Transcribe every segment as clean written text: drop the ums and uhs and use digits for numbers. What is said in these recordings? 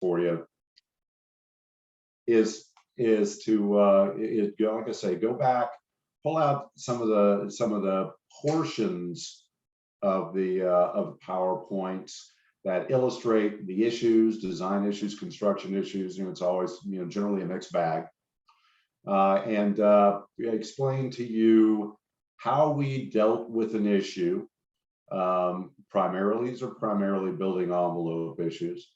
for you is to like I say, go back, pull out some of the portions of the PowerPoints that illustrate the issues, design issues, construction issues. It's always generally a mixed bag, and explain to you how we dealt with an issue. These are primarily building envelope issues,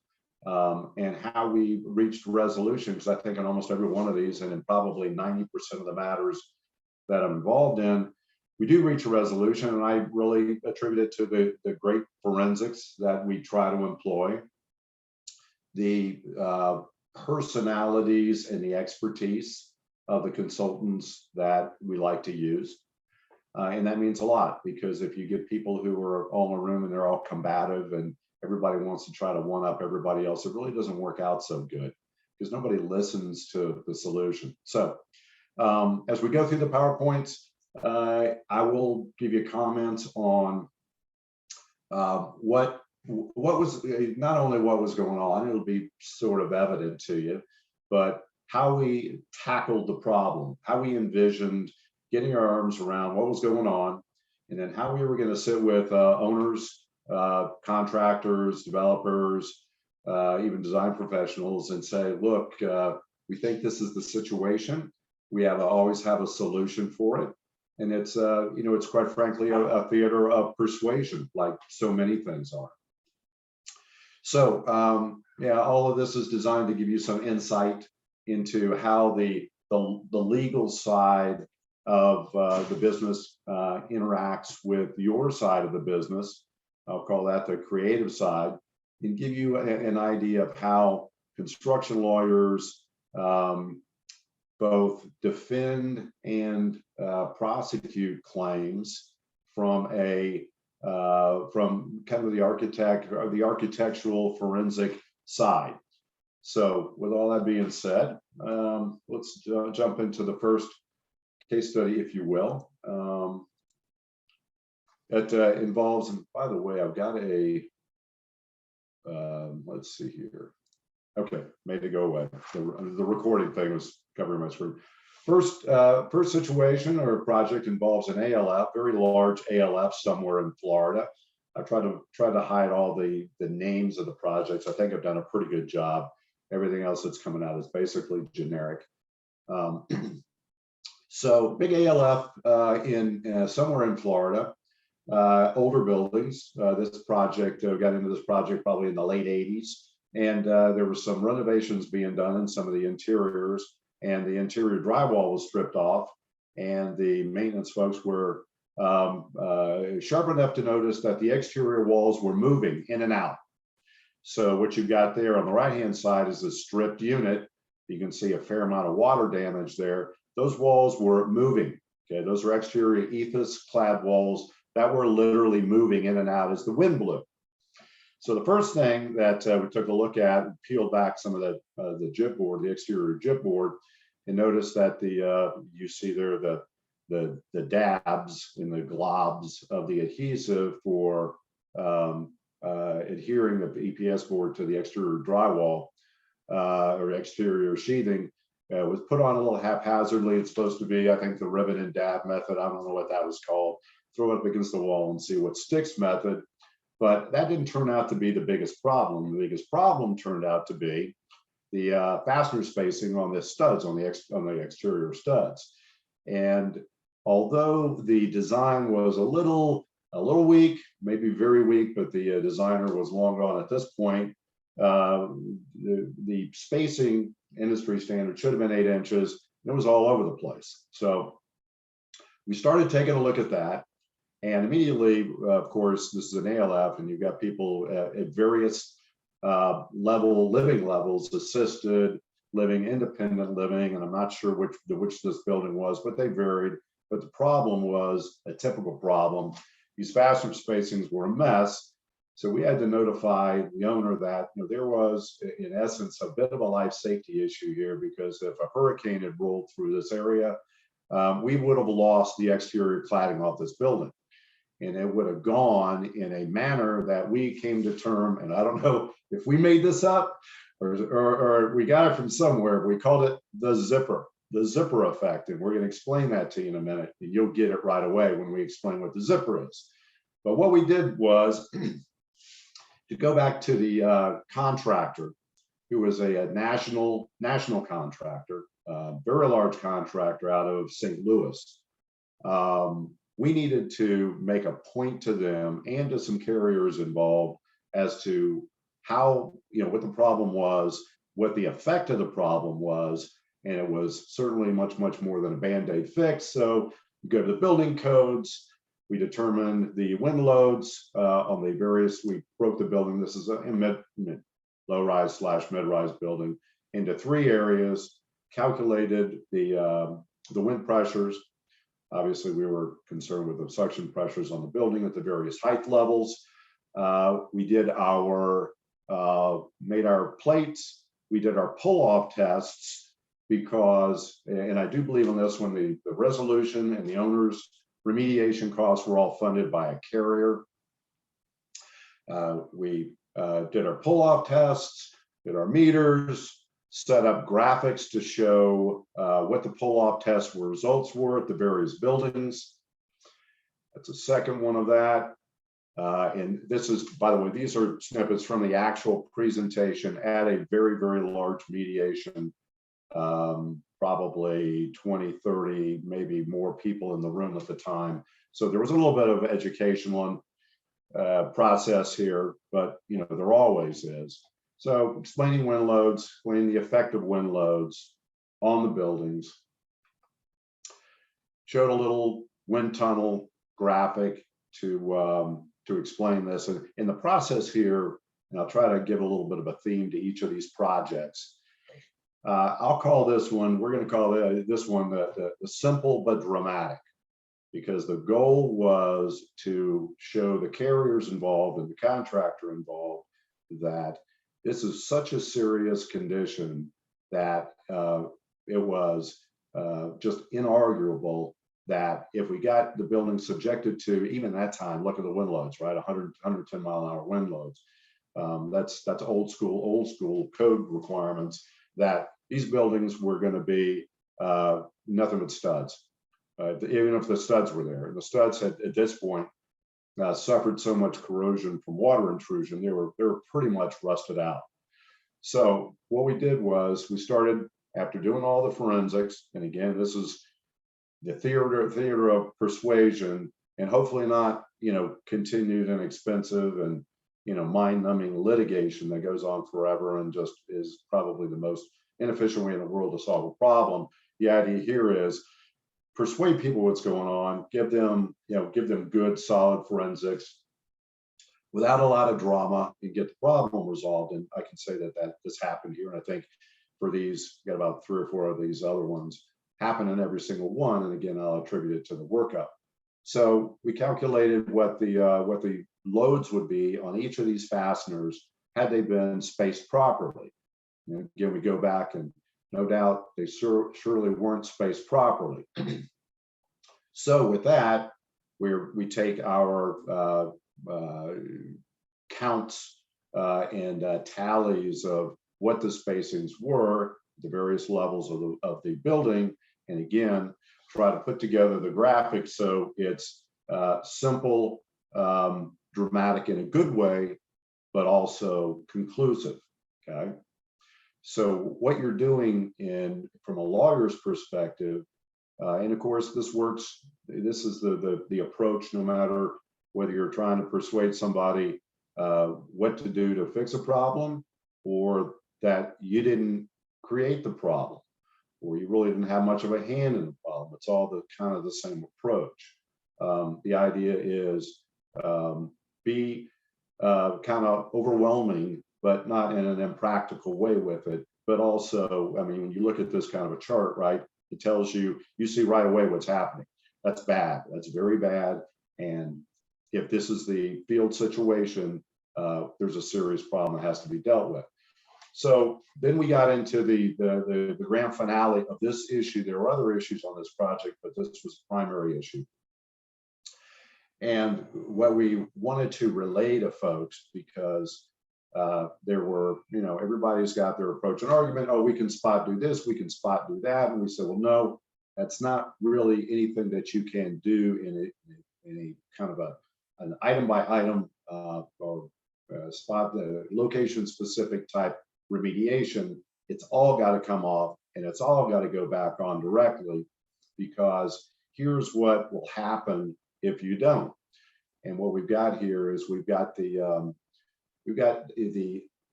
and how we reached resolution, because I think in almost every one of these, and in probably 90% of the matters that I'm involved in, we do reach a resolution, and I really attribute it to the great forensics that we try to employ, the personalities and the expertise of the consultants that we like to use. And that means a lot, because if you get people who are all in a room and they're all combative and everybody wants to try to one up everybody else, it really doesn't work out so good, because nobody listens to the solution. So as we go through the PowerPoints, I will give you comments on what was, not only what was going on, it'll be sort of evident to you, but how we tackled the problem, how we envisioned getting our arms around what was going on, and then how we were going to sit with owners, contractors, developers, even design professionals, and say, look, we think this is the situation. We always have a solution for it. And it's, it's quite frankly a theater of persuasion, like so many things are. So yeah, all of this is designed to give you some insight into how the legal side of the business interacts with your side of the business. I'll call that the creative side, and give you an idea of how construction lawyers both defend and prosecute claims from kind of the architect or the architectural forensic side. So with all that being said, let's jump into the first case study, if you will. It involves, and by the way, I've got a, let's see here. Okay, made it go away. The recording thing was covering my screen. First situation or project involves an ALF, very large ALF somewhere in Florida. I tried to hide all the names of the projects. I think I've done a pretty good job. Everything else that's coming out is basically generic. So big ALF in somewhere in Florida, older buildings. This project got into this project probably in the late 80s, and there were some renovations being done in some of the interiors, and the interior drywall was stripped off, and the maintenance folks were sharp enough to notice that the exterior walls were moving in and out. So what you've got there on the right-hand side is a stripped unit. You can see a fair amount of water damage there. Those walls were moving. Okay, those are exterior ethos clad walls that were literally moving in and out as the wind blew. So the first thing that we took a look at, peeled back some of the jib board, the exterior jib board, and noticed that you see there the dabs and the globs of the adhesive for adhering the EPS board to the exterior drywall or exterior sheathing was put on a little haphazardly. It's supposed to be, I think, the rivet and dab method. I don't know what that was called. Throw it up against the wall and see what sticks method. But that didn't turn out to be the biggest problem. The biggest problem turned out to be the fastener spacing on the studs, on the exterior studs. And although the design was a little weak, maybe very weak, but the designer was long gone at this point, the spacing industry standard should have been 8 inches. It was all over the place. So we started taking a look at that. And immediately, of course, this is an ALF, and you've got people at various living levels, assisted living, independent living, and I'm not sure which this building was, but they varied. But the problem was a typical problem. These fastener spacings were a mess. So we had to notify the owner that there was, in essence, a bit of a life safety issue here, because if a hurricane had rolled through this area, we would have lost the exterior cladding off this building. And it would have gone in a manner that we came to term, and I don't know if we made this up, or we got it from somewhere. We called it the zipper effect. And we're going to explain that to you in a minute. And you'll get it right away when we explain what the zipper is. But what we did was to go back to the contractor, who was a national contractor, very large contractor out of St. Louis. We needed to make a point to them and to some carriers involved as to how, what the problem was, what the effect of the problem was, and it was certainly much more than a Band-Aid fix. So we go to the building codes, we determined the wind loads on the various, we broke the building, this is a low-rise / mid-rise building, into 3 areas, calculated the wind pressures. Obviously, we were concerned with the suction pressures on the building at the various height levels. We did our, made our plates. We did our pull-off tests because, and I do believe on this one, the resolution and the owner's remediation costs were all funded by a carrier. We did our pull-off tests, did our meters, set up graphics to show what the pull-off test results were at the various buildings. That's a second one of that. And this is, by the way, these are snippets from the actual presentation at a very large mediation, probably 20, 30, maybe more people in the room at the time. So there was a little bit of educational process here, but there always is. So explaining wind loads, explaining the effect of wind loads on the buildings. Showed a little wind tunnel graphic to explain this. And in the process here, and I'll try to give a little bit of a theme to each of these projects. I'll call this one, we're going to call this one the simple but dramatic, because the goal was to show the carriers involved and the contractor involved that this is such a serious condition that it was just inarguable that if we got the building subjected to, even that time, look at the wind loads, right? 110 mile an hour wind loads. That's old school code requirements, that these buildings were going to be nothing but studs, even if the studs were there. And the studs had, at this point, suffered so much corrosion from water intrusion, they were pretty much rusted out. So what we did was we started, after doing all the forensics, and again, this is the theater of persuasion, and hopefully not, continued and expensive and, mind-numbing litigation that goes on forever and just is probably the most inefficient way in the world to solve a problem. The idea here is persuade people what's going on, give them good, solid forensics without a lot of drama, and get the problem resolved. And I can say that this happened here. And I think for these, got about 3 or 4 of these other ones happen in every single one. And again, I'll attribute it to the workup. So we calculated what the loads would be on each of these fasteners had they been spaced properly. And again, we go back, and no doubt they surely weren't spaced properly. So with that, we take our counts and tallies of what the spacings were, the various levels of the building, and again, try to put together the graphics so it's simple, dramatic in a good way, but also conclusive. Okay. So what you're doing from a lawyer's perspective, and of course this works, this is the approach no matter whether you're trying to persuade somebody what to do to fix a problem, or that you didn't create the problem, or you really didn't have much of a hand in the problem. It's all kind of the same approach. The idea is be kind of overwhelming, but not in an impractical way with it. But also, I mean, when you look at this kind of a chart, right, it tells you see right away what's happening. That's bad. That's very bad. And if this is the field situation, there's a serious problem that has to be dealt with. So then we got into the grand finale of this issue. There were other issues on this project, but this was the primary issue. And what we wanted to relay to folks, because there were, everybody's got their approach and argument. Oh, we can spot do this, we can spot do that. And we said, well, no, that's not really anything that you can do in a kind of an item by item or spot the location specific type remediation. It's all got to come off and it's all got to go back on directly, because here's what will happen if you don't. And what we've got here is we've got the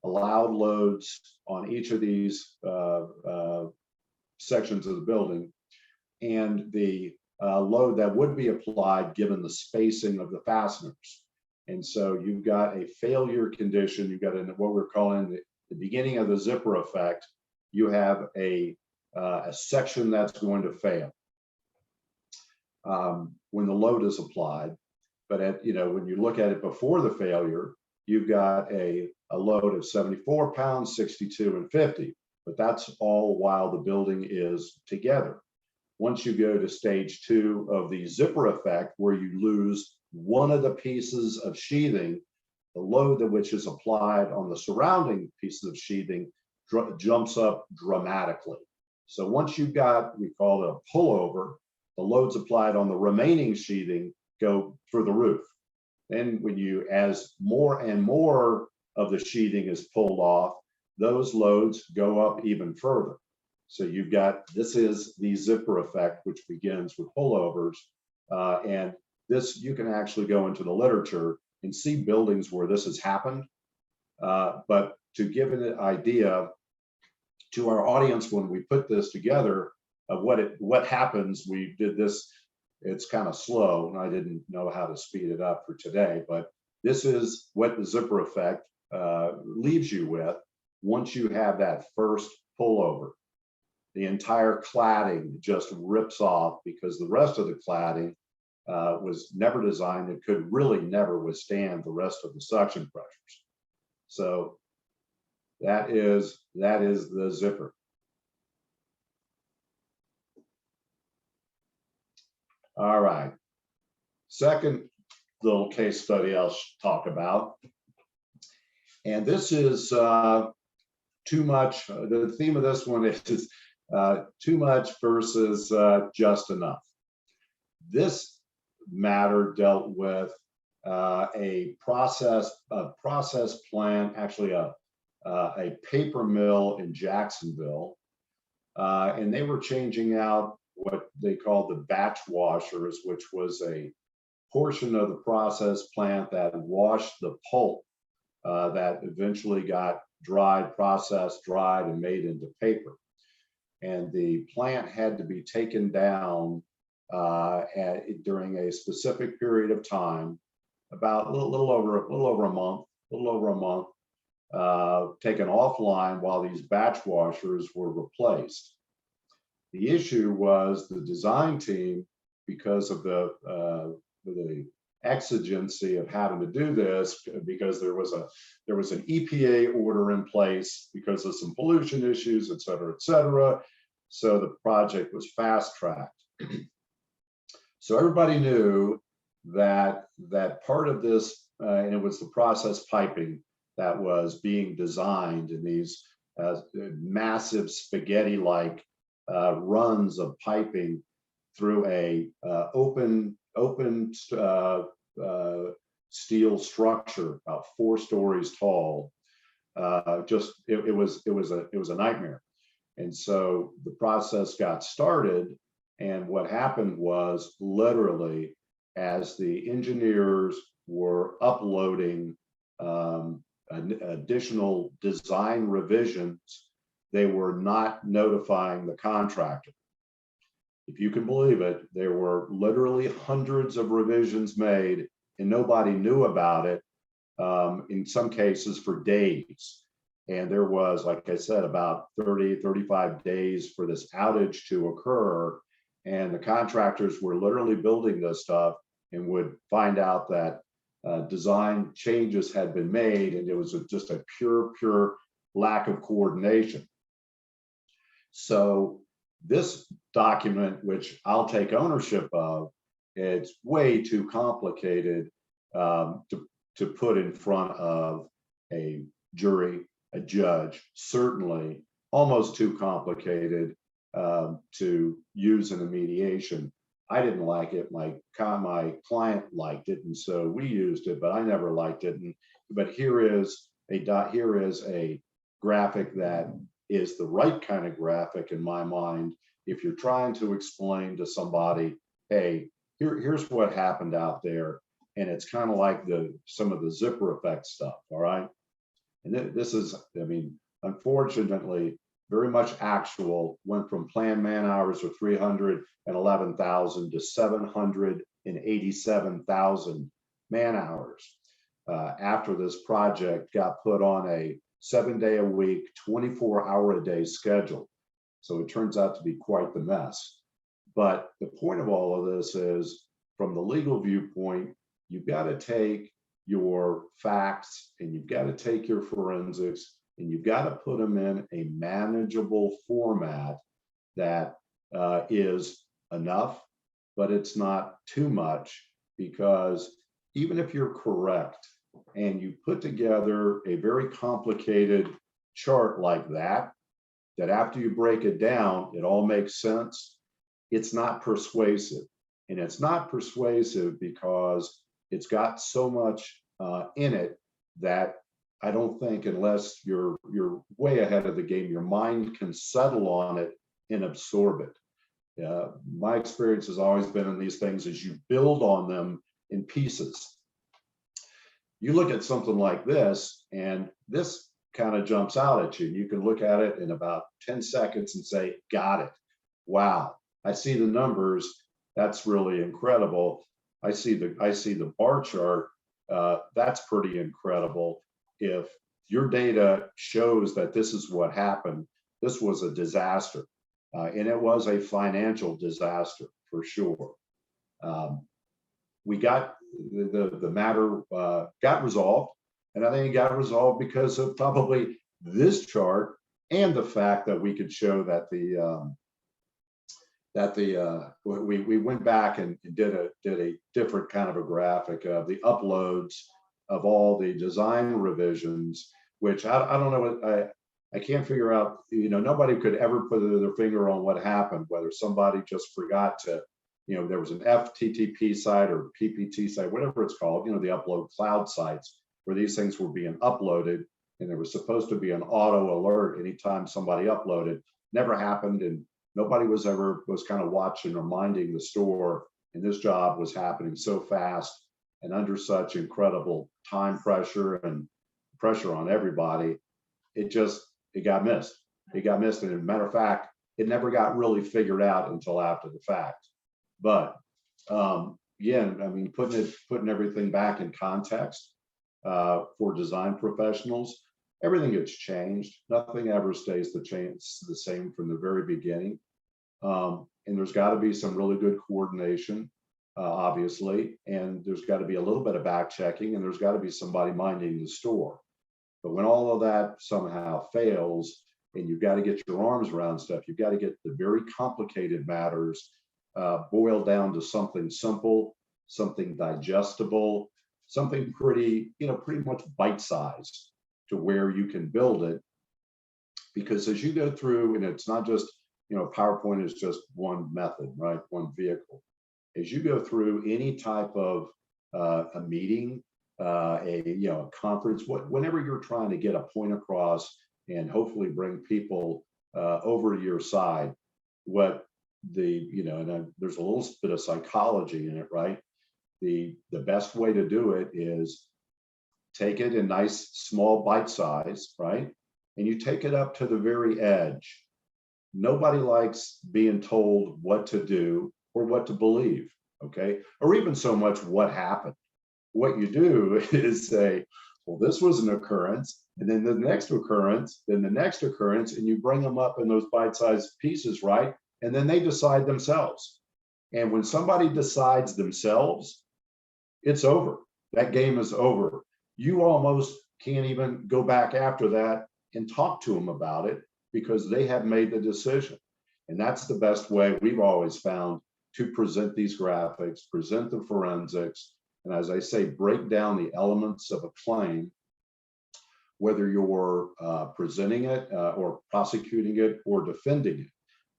allowed loads on each of these sections of the building, and the load that would be applied given the spacing of the fasteners. And so you've got a failure condition. You've got what we're calling the beginning of the zipper effect. You have a section that's going to fail when the load is applied. But when you look at it before the failure, you've got a load of 74 pounds, 62, and 50. But that's all while the building is together. Once you go to stage 2 of the zipper effect, where you lose one of the pieces of sheathing, the load that which is applied on the surrounding pieces of sheathing jumps up dramatically. So once you've got, we call it a pullover, the loads applied on the remaining sheathing go through the roof. Then as more and more of the sheathing is pulled off, those loads go up even further. So you've got, this is the zipper effect, which begins with pullovers. And this, you can actually go into the literature and see buildings where this has happened. But to give an idea to our audience, when we put this together of what happens, we did this. It's kind of slow, and I didn't know how to speed it up for today, but this is what the zipper effect leaves you with once you have that first pullover. The entire cladding just rips off, because the rest of the cladding was never designed and could really never withstand the rest of the suction pressures. So that is the zipper. All right. Second little case study I'll talk about. And this is too much. The theme of this one is too much versus just enough. This matter dealt with a process plant, actually a paper mill in Jacksonville. And they were changing out what they called the batch washers, which was a portion of the process plant that washed the pulp that eventually got dried, processed, dried, and made into paper. And the plant had to be taken down during a specific period of time, about a little over a month, taken offline while these batch washers were replaced. The issue was the design team, because of the exigency of having to do this, because there was an EPA order in place because of some pollution issues, et cetera, et cetera. So the project was fast-tracked. So everybody knew that part of this, and it was the process piping that was being designed in these massive spaghetti-like runs of piping through a open steel structure about 4 stories tall. It was a nightmare. And so the process got started, and what happened was, literally, as the engineers were uploading additional design revisions, they were not notifying the contractor. If you can believe it, there were literally hundreds of revisions made and nobody knew about it, in some cases for days. And there was, like I said, about 35 days for this outage to occur. And the contractors were literally building this stuff and would find out that design changes had been made, and it was just a pure lack of coordination. So this document, which I'll take ownership of, it's way too complicated to put in front of a jury, a judge, certainly almost too complicated to use in a mediation. I didn't like it. My client liked it, and so we used it, but I never liked it. But here is a graphic that is the right kind of graphic in my mind. If you're trying to explain to somebody, hey, here's what happened out there, and it's kind of like some of the zipper effect stuff. All right, and this is, I mean, unfortunately, very much actual. Went from planned man hours of 311,000 to 787,000 man hours after this project got put on a 7-day-a-week, 24-hour-a-day schedule. So it turns out to be quite the mess. But the point of all of this is, from the legal viewpoint, you've got to take your facts and you've got to take your forensics and you've got to put them in a manageable format that is enough, but it's not too much, because even if you're correct and you put together a very complicated chart like that after you break it down, it all makes sense, it's not persuasive. And it's not persuasive because it's got so much in it that I don't think, unless you're way ahead of the game, your mind can settle on it and absorb it. My experience has always been in these things is you build on them in pieces. You look at something like this, and this kind of jumps out at you. You can look at it in about 10 seconds and say, got it. Wow, I see the numbers. That's really incredible. I see the bar chart. That's pretty incredible. If your data shows that this is what happened, this was a disaster, and it was a financial disaster for sure. We got the matter got resolved, and I think it got resolved because of probably this chart and the fact that we could show that we went back and did a different kind of a graphic of the uploads of all the design revisions, which I don't know what I can't figure out. You know, nobody could ever put their finger on what happened, whether somebody just forgot to, you know, there was an FTTP site or PPT site, whatever it's called, you know, the upload cloud sites where these things were being uploaded, and there was supposed to be an auto alert anytime somebody uploaded. Never happened, and nobody was kind of watching or minding the store, and this job was happening so fast and under such incredible time pressure and pressure on everybody. It got missed. It got missed, and as a matter of fact, it never got really figured out until after the fact. But again, I mean, putting everything back in context for design professionals, everything gets changed. Nothing ever stays the same from the very beginning. And there's got to be some really good coordination, obviously, and there's got to be a little bit of back checking, and there's got to be somebody minding the store. But when all of that somehow fails, and you've got to get your arms around stuff, you've got to get the very complicated matters boiled down to something simple, something digestible, something pretty much bite-sized to where you can build it. Because as you go through, and it's not just, PowerPoint is just one method, right? One vehicle. As you go through any type of a meeting, a conference, whenever you're trying to get a point across and hopefully bring people over to your side, there's a little bit of psychology in it, right? The best way to do it is take it in nice small bite size, right? And you take it up to the very edge. Nobody likes being told what to do or what to believe, okay? Or even so much what happened. What you do is say, well, this was an occurrence, and then the next occurrence, then the next occurrence, and you bring them up in those bite-sized pieces, right? And then they decide themselves. And when somebody decides themselves, it's over. That game is over. You almost can't even go back after that and talk to them about it because they have made the decision. And that's the best way we've always found to present these graphics, present the forensics, and as I say, break down the elements of a claim whether you're presenting it or prosecuting it or defending it.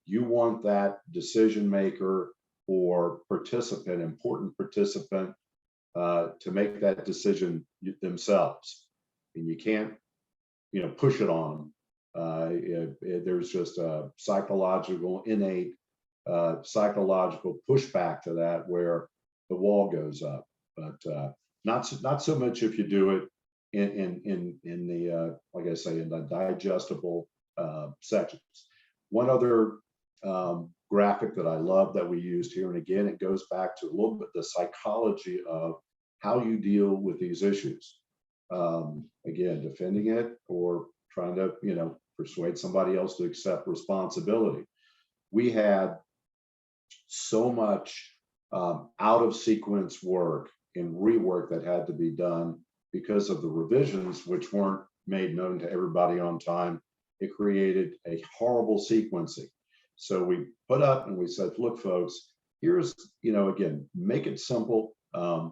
You want that decision maker or participant, important participant, to make that decision themselves, and you can't, push it on them. There's just a psychological, innate psychological pushback to that where the wall goes up. But not so much if you do it in the like I say, in the digestible sections. One other graphic that I love that we used here, and again, it goes back to a little bit the psychology of how you deal with these issues. Again, defending it or trying to, persuade somebody else to accept responsibility. We had so much out of sequence work and rework that had to be done because of the revisions, which weren't made known to everybody on time. It created a horrible sequencing. So we put up and we said, look, folks, here's, again, make it simple,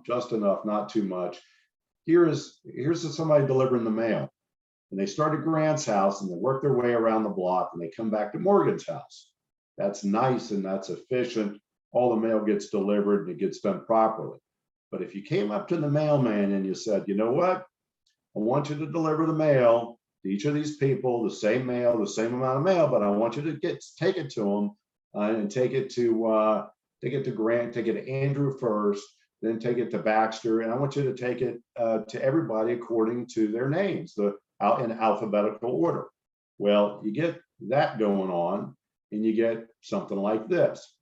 just enough, not too much. Here's somebody delivering the mail. And they start at Grant's house and they work their way around the block and they come back to Morgan's house. That's nice and that's efficient. All the mail gets delivered and it gets done properly. But if you came up to the mailman and you said, you know what, I want you to deliver the mail to each of these people, the same mail, the same amount of mail, but I want you to take it to them and take it to Grant, take it to Andrew first, then take it to Baxter, and I want you to take it to everybody according to their names, in alphabetical order. Well, you get that going on, and you get something like this,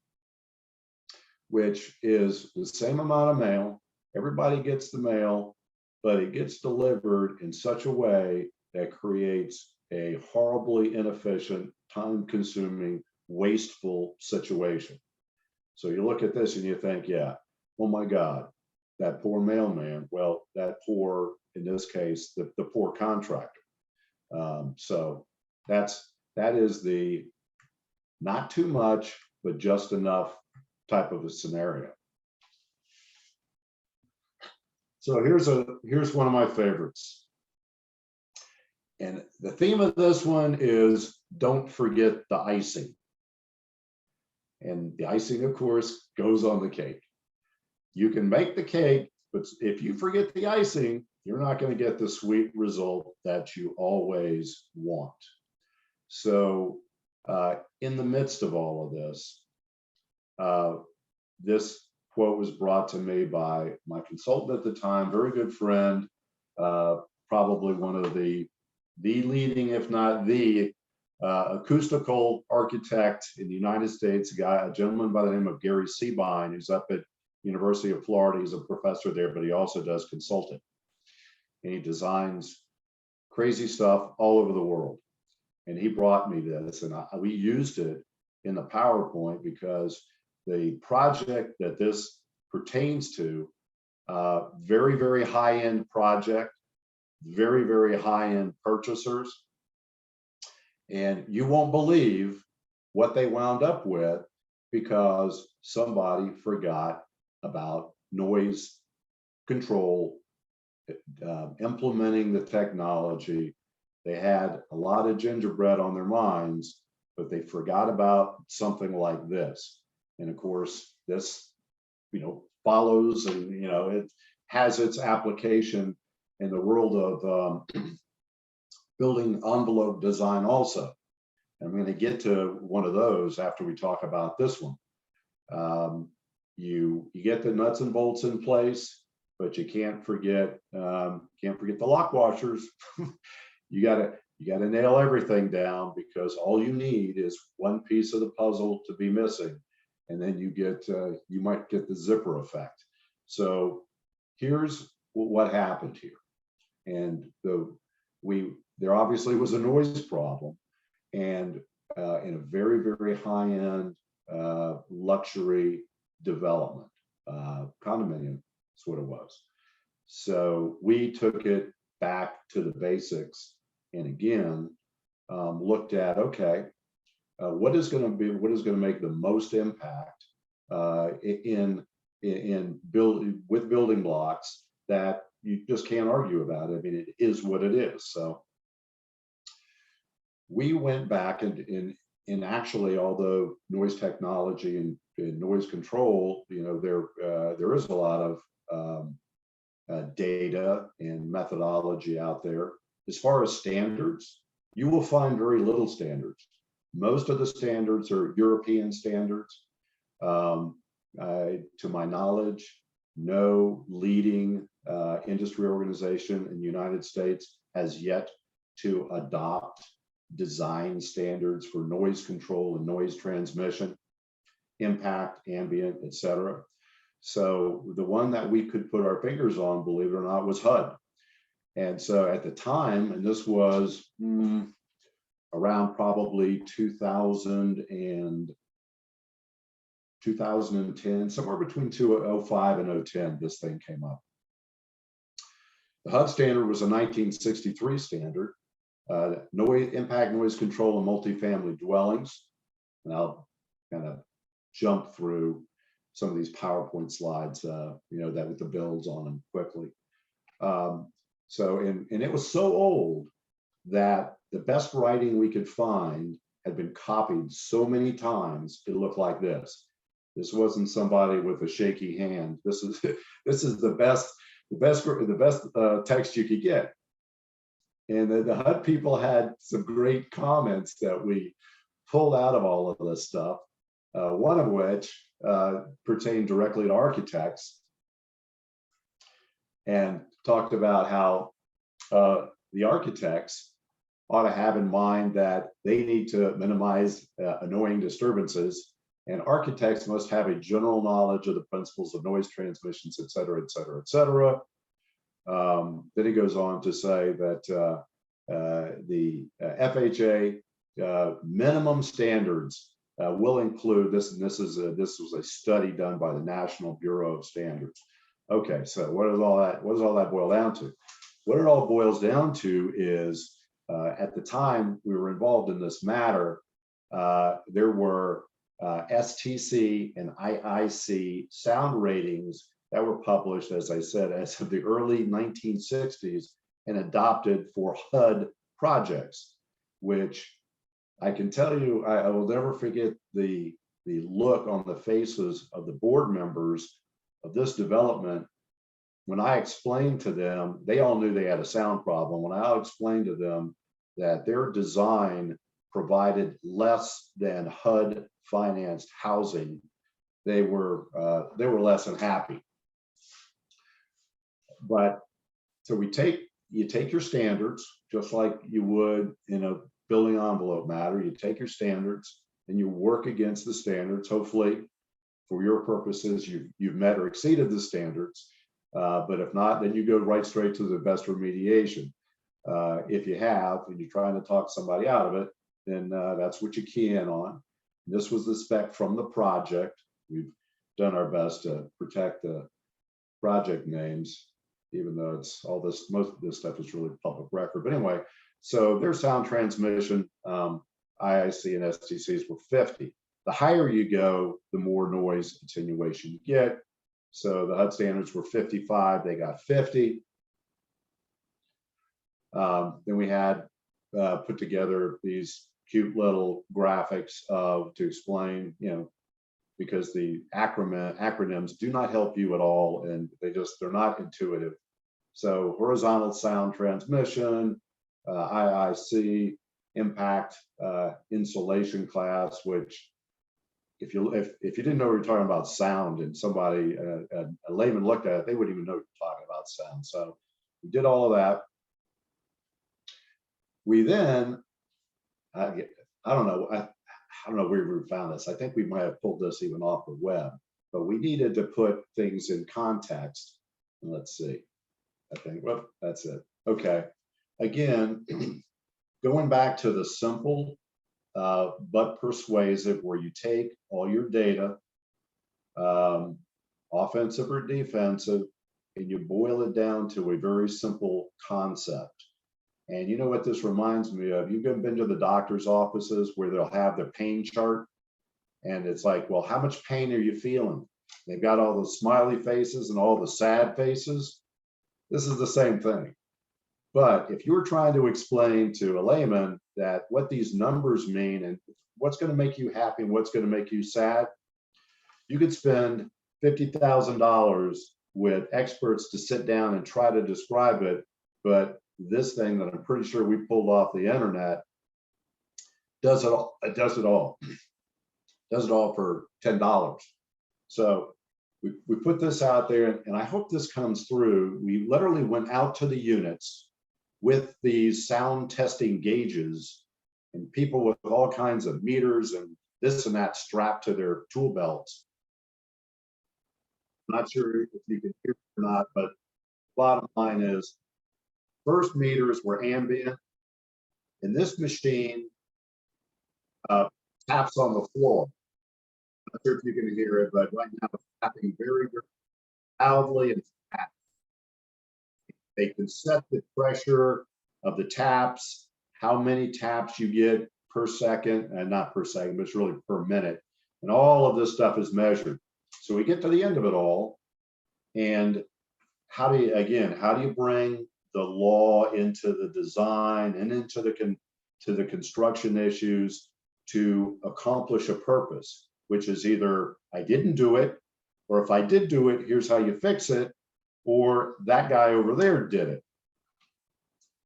which is the same amount of mail. Everybody gets the mail, but it gets delivered in such a way that creates a horribly inefficient, time-consuming, wasteful situation. So you look at this and you think, yeah, oh my God, that poor mailman. Well, that poor, in this case, the poor contractor. So that is the not too much, but just enough type of a scenario. So here's one of my favorites. And the theme of this one is don't forget the icing. And the icing, of course, goes on the cake. You can make the cake, but if you forget the icing, you're not going to get the sweet result that you always want. So in the midst of all of this, this quote was brought to me by my consultant at the time, very good friend, probably one of the leading, if not the acoustical architect in the United States, a gentleman by the name of Gary Seabine, who's up at University of Florida. He's a professor there, but he also does consulting. And he designs crazy stuff all over the world. And he brought me this, and we used it in the PowerPoint because the project that this pertains to, very, very high-end project, very, very high-end purchasers. And you won't believe what they wound up with because somebody forgot about noise control, implementing the technology. They had a lot of gingerbread on their minds, but they forgot about something like this. And of course, this, follows and, it has its application in the world of building envelope design also. I'm going to get to one of those after we talk about this one. You get the nuts and bolts in place, but you can't forget the lock washers. You gotta nail everything down because all you need is one piece of the puzzle to be missing, and then you might get the zipper effect. So here's what happened here, and there obviously was a noise problem, and in a very, very high-end luxury development, condominium is what it was. So we took it back to the basics, and again looked at, okay, what is going to make the most impact with building blocks that you just can't argue about it. I mean, it is what it is. So we went back and actually, although noise technology and noise control, there is a lot of data and methodology out there. As far as standards, you will find very little standards. Most of the standards are European standards. To my knowledge, no leading industry organization in the United States has yet to adopt design standards for noise control and noise transmission, impact, ambient, et cetera. So the one that we could put our fingers on, believe it or not, was HUD. And so at the time, and this was around probably 2010, somewhere between 2005 and 2010, this thing came up. The HUD standard was a 1963 standard, impact noise control in multifamily dwellings. And I'll kind of jump through some of these PowerPoint slides, that with the builds on them quickly. And it was so old that the best writing we could find had been copied so many times it looked like this. This wasn't somebody with a shaky hand. This is the best text you could get. And the HUD people had some great comments that we pulled out of all of this stuff. One of which pertained directly to architects, and talked about how the architects ought to have in mind that they need to minimize annoying disturbances, and architects must have a general knowledge of the principles of noise transmissions, et cetera, et cetera, et cetera. Then he goes on to say that the FHA minimum standards will include this, and this was a study done by the National Bureau of Standards. Okay, so what does all that boil down to? What it all boils down to is, at the time we were involved in this matter, there were STC and IIC sound ratings that were published, as I said, as of the early 1960s and adopted for HUD projects, which I can tell you, I will never forget the look on the faces of the board members of this development. When I explained to them, they all knew they had a sound problem. When I explained to them that their design provided less than HUD financed housing, they were less than happy. But so you take your standards, just like you would in a building envelope matter. You take your standards and you work against the standards. Hopefully, for your purposes, you've met or exceeded the standards. But if not, then you go right straight to the best remediation. If you have, and you're trying to talk somebody out of it, then that's what you key in on. This was the spec from the project. We've done our best to protect the project names, even though it's all this, most of this stuff is really public record. But anyway, so their sound transmission, IIC and STCs were 50. The higher you go, the more noise attenuation you get. So the HUD standards were 55, they got 50. Then we had put together these cute little graphics to explain, because the acronyms do not help you at all, and they're not intuitive. So horizontal sound transmission, IIC, impact insulation class, which if you didn't know we were talking about sound and somebody, a layman looked at it, they wouldn't even know you're talking about sound. So we did all of that. We then, I don't know where we found this. I think we might have pulled this even off the web, but we needed to put things in context. Let's see. I think, well, that's it. Okay. Again, going back to the simple but persuasive, where you take all your data, offensive or defensive, and you boil it down to a very simple concept. And you know what this reminds me of? You've been to the doctor's offices where they'll have their pain chart, and it's like, well, how much pain are you feeling? They've got all the smiley faces and all the sad faces. This is the same thing. But if you're trying to explain to a layman that what these numbers mean and what's going to make you happy and what's going to make you sad, you could spend $50,000 with experts to sit down and try to describe it. But this thing that I'm pretty sure we pulled off the internet does it all. It does it all. Does it all for $10. So we put this out there, and I hope this comes through. We literally went out to the units with these sound testing gauges and people with all kinds of meters and this and that strapped to their tool belts. I'm not sure if you can hear it or not, but bottom line is first meters were ambient, and this machine taps on the floor. I'm not sure if you can hear it, but right now it's tapping very, very loudly and fast. They can set the pressure of the taps, how many taps you get per second, and not per second, but it's really per minute. And all of this stuff is measured. So we get to the end of it all. And how do you bring the law into the design and into the construction issues to accomplish a purpose, which is either I didn't do it, or if I did do it, here's how you fix it, or that guy over there did it.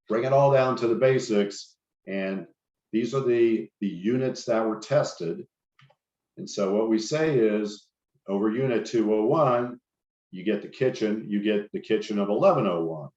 Bring it all down to the basics, and these are the units that were tested. And so what we say is, over unit 201, you get the kitchen of 1101,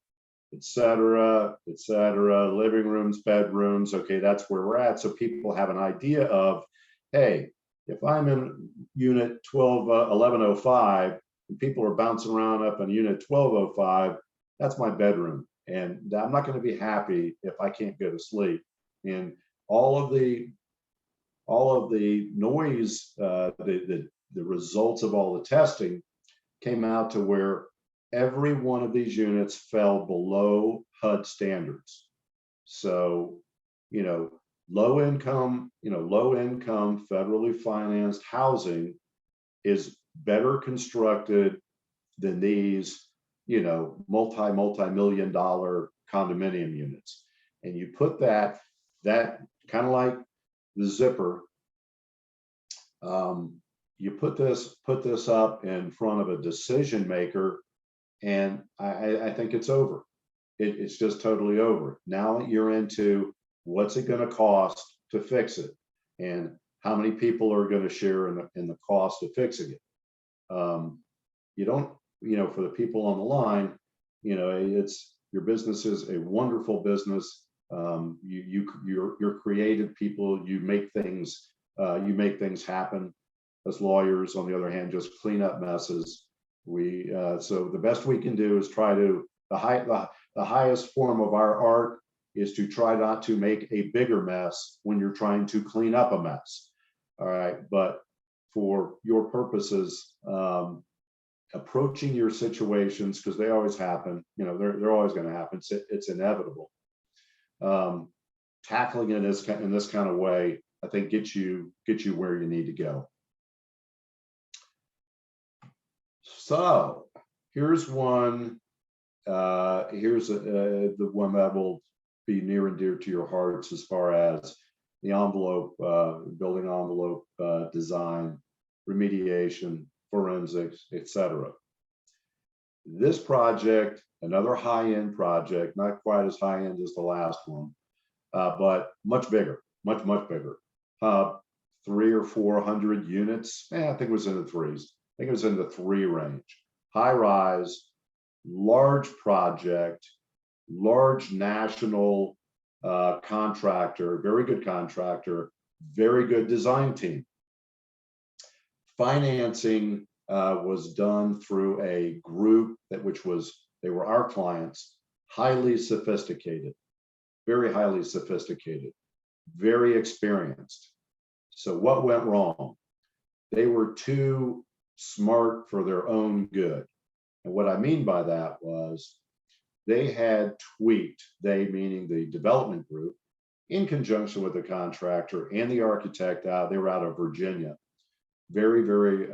et cetera, living rooms, bedrooms. Okay, that's where we're at. So people have an idea of, hey, if I'm in unit 1105 and people are bouncing around up in unit 1205, that's my bedroom. And I'm not going to be happy if I can't go to sleep. And all of the noise, the results of all the testing came out to where every one of these units fell below HUD standards. So, low income federally financed housing is better constructed than these, multi-million dollar condominium units. And you put that kind of like the zipper, you put this up in front of a decision maker, and I think it's over. It's just totally over. Now you're into what's it going to cost to fix it, and how many people are going to share in the cost of fixing it. You don't, for the people on the line, it's your business is a wonderful business. You're creative people. You make things happen. As lawyers, on the other hand, just clean up messes. So the best we can do is try to the highest form of our art is to try not to make a bigger mess when you're trying to clean up a mess. All right, but for your purposes, approaching your situations, because they always happen, they're always going to happen. It's inevitable. Tackling it in this kind of way, I think gets you where you need to go. So here's one. Here's the one that will be near and dear to your hearts as far as the envelope, building envelope design, remediation, forensics, etc. This project, another high-end project, not quite as high-end as the last one, but much bigger, much bigger. 300 or 400 units. I think it was in the threes. I think it was in the 3 range. High rise, large project, large national contractor, very good contractor, very good design team. Financing was done through a group they were our clients, highly sophisticated, very highly sophisticated, very experienced. So what went wrong? They were too smart for their own good. And what I mean by that was they had tweaked, they meaning the development group, in conjunction with the contractor and the architect. They were out of Virginia. Very, very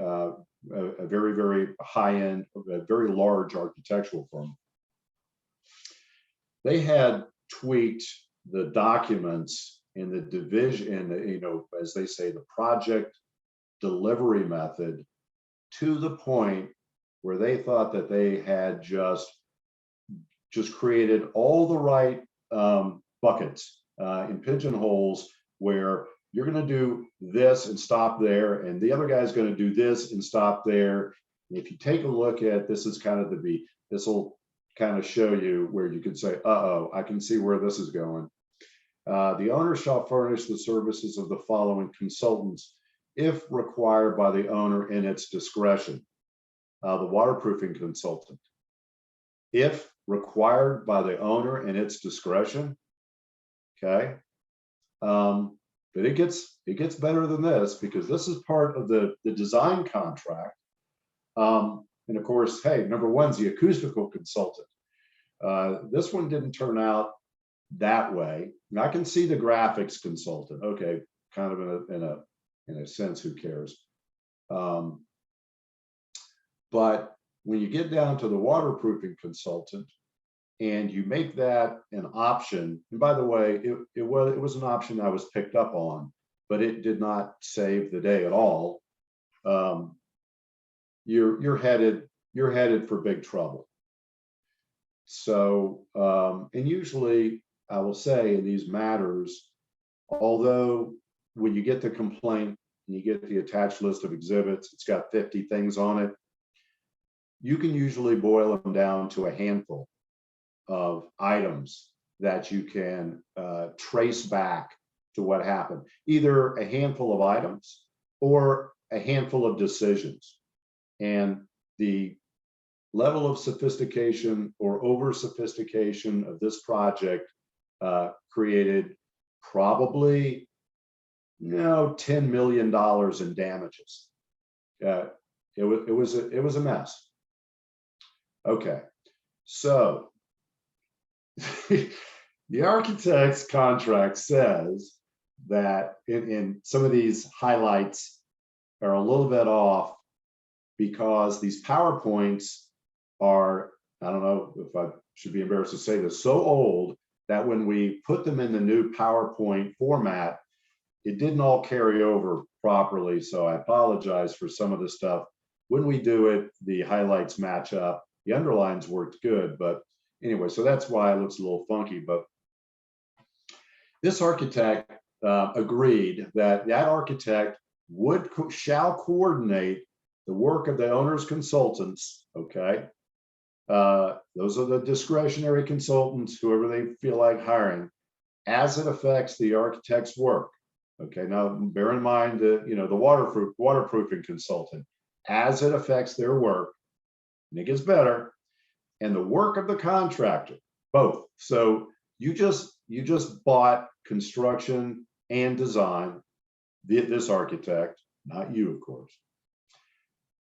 high-end, very large architectural firm. they had tweaked the documents in the division, in the, as they say, the project delivery method to the point where they thought that they had just created all the right buckets and pigeonholes where you're going to do this and stop there, and the other guy's going to do this and stop there. And if you take a look at this, is kind of this will kind of show you where you can say, uh-oh, I can see where this is going. The owner shall furnish the services of the following consultants if required by the owner in its discretion. The waterproofing consultant, if required by the owner in its discretion. Okay. But it gets better than this, because this is part of the design contract. And of course, hey, number one's the acoustical consultant. This one didn't turn out that way. And I can see the graphics consultant. Okay, kind of in a sense, who cares? But when you get down to the waterproofing consultant and you make that an option, and by the way, it was an option I was picked up on, but it did not save the day at all. You're headed for big trouble. So, and usually I will say in these matters, although when you get the complaint and you get the attached list of exhibits, it's got 50 things on it, you can usually boil them down to a handful of items that you can trace back to what happened, either a handful of items or a handful of decisions. And the level of sophistication or over sophistication of this project created probably $10 million in damages. It was a mess. Okay, so the architect's contract says that in some of these highlights are a little bit off, because these PowerPoints are, I don't know if I should be embarrassed to say this, so old that when we put them in the new PowerPoint format, it didn't all carry over properly. So I apologize for some of the stuff. When we do it, the highlights match up. The underlines worked good, but anyway, so that's why it looks a little funky. But this architect agreed that architect shall coordinate the work of the owner's consultants. Okay, those are the discretionary consultants, whoever they feel like hiring, as it affects the architect's work. Okay, now bear in mind that the waterproofing consultant, as it affects their work, and it gets better, and the work of the contractor, both. So you just bought construction and design, this architect, not you, of course.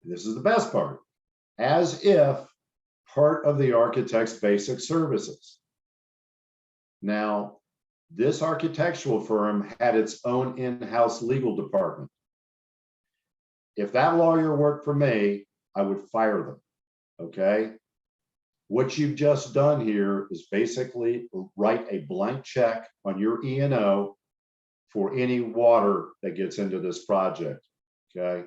This is the best part, as if part of the architect's basic services. Now, this architectural firm had its own in-house legal department. If that lawyer worked for me, I would fire them. Okay, what you've just done here is basically write a blank check on your E&O for any water that gets into this project. Okay,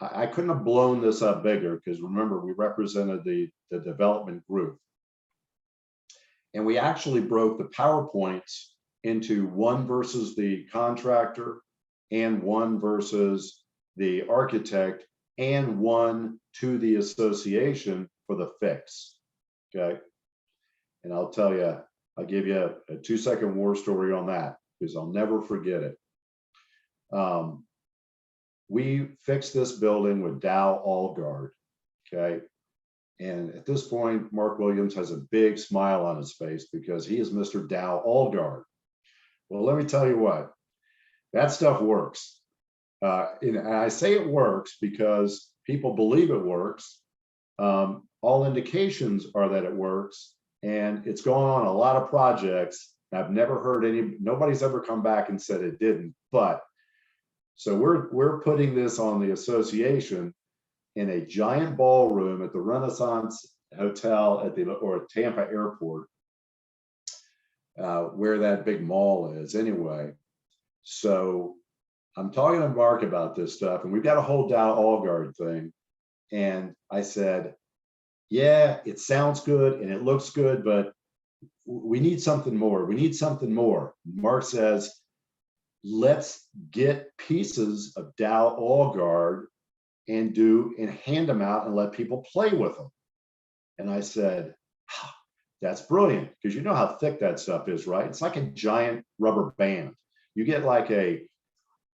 I couldn't have blown this up bigger, because remember, we represented the development group, and we actually broke the PowerPoints into one versus the contractor and one versus the architect, and one to the association for the fix. Okay, and I'll tell you, I'll give you a 2-second war story on that, because I'll never forget it. We fixed this building with Dow Allguard. Okay, and at this point, Mark Williams has a big smile on his face, because he is Mr. Dow Allguard. Well, let me tell you what, that stuff works. And I say it works because people believe it works. All indications are that it works, and it's going on a lot of projects. I've never heard nobody's ever come back and said it didn't. But so we're putting this on the association in a giant ballroom at the Renaissance hotel at the or Tampa airport, where that big mall is anyway. So I'm talking to Mark about this stuff, and we've got a whole Dow Allguard thing. And I said, yeah, it sounds good and it looks good, but we need something more. We need something more. Mark says, let's get pieces of Dow Allguard and hand them out and let people play with them. And I said, oh, that's brilliant, because you know how thick that stuff is, right? It's like a giant rubber band. You get like a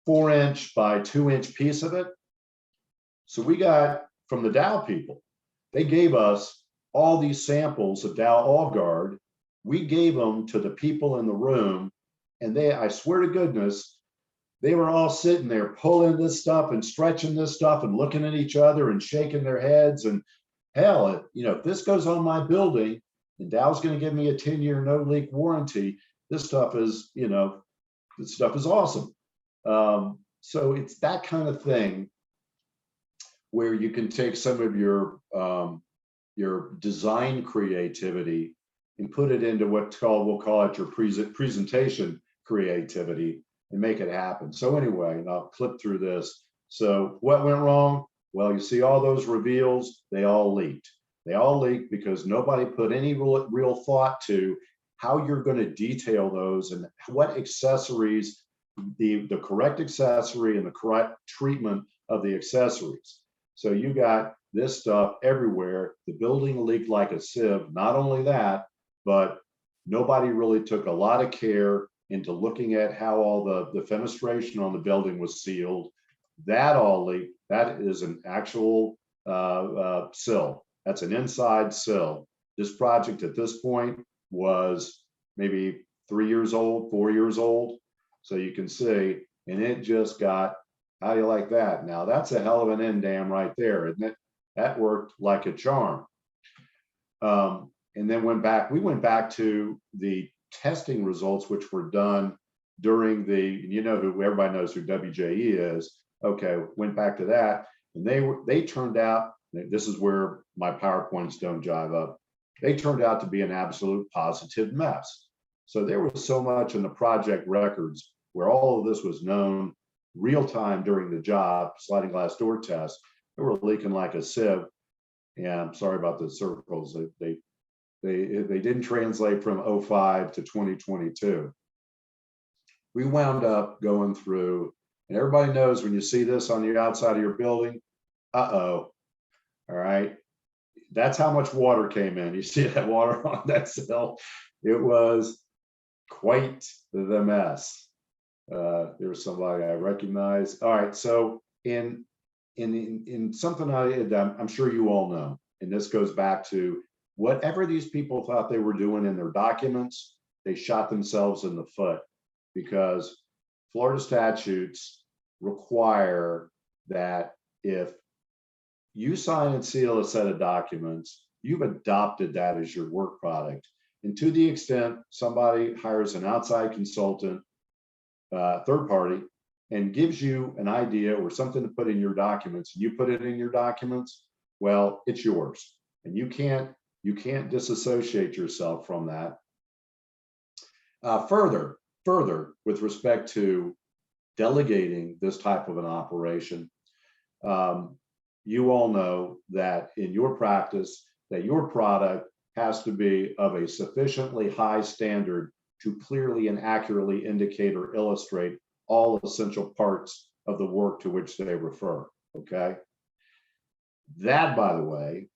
4-inch by 2-inch piece of it. So we got from the Dow people, they gave us all these samples of Dow Allguard. We gave them to the people in the room, and I swear to goodness, they were all sitting there pulling this stuff and stretching this stuff and looking at each other and shaking their heads. And hell, if this goes on my building and Dow's going to give me a 10-year no leak warranty, this stuff is, this stuff is awesome. So it's that kind of thing where you can take some of your design creativity and put it into we'll call it your presentation creativity and make it happen. So anyway, and I'll clip through this. So what went wrong? Well, you see all those reveals, they all leaked. They all leaked because nobody put any real thought to how you're going to detail those and what accessories, the correct accessory and the correct treatment of the accessories. So you got this stuff everywhere. The building leaked like a sieve. Not only that, but nobody really took a lot of care into looking at how all the fenestration on the building was sealed. That all leaked. That is an actual sill. That's an inside sill. This project at this point was maybe 3 years old, 4 years old. So you can see, and it just got, how do you like that? Now that's a hell of an end dam right there, isn't it? That worked like a charm. And then we went back to the testing results, which were done during who everybody knows who WJE is. Okay, went back to that, and they turned out, this is where my PowerPoints don't jive up. They turned out to be an absolute positive mess. So there was so much in the project records where all of this was known real time during the job, sliding glass door test. They were leaking like a sieve. Yeah, I'm sorry about the circles. They didn't translate from 05 to 2022. We wound up going through, and everybody knows when you see this on the outside of your building, all right, that's how much water came in. You see that water on that sill? It was quite the mess. There's somebody I recognize. All right, so in something I'm sure you all know, and this goes back to whatever these people thought they were doing in their documents, they shot themselves in the foot, because Florida statutes require that if you sign and seal a set of documents, you've adopted that as your work product. And to the extent somebody hires an outside consultant, third party, and gives you an idea or something to put in your documents, and you put it in your documents, well, it's yours. And you can't disassociate yourself from that. Further, with respect to delegating this type of an operation, you all know that in your practice, that your product has to be of a sufficiently high standard to clearly and accurately indicate or illustrate all essential parts of the work to which they refer, okay? That, by the way,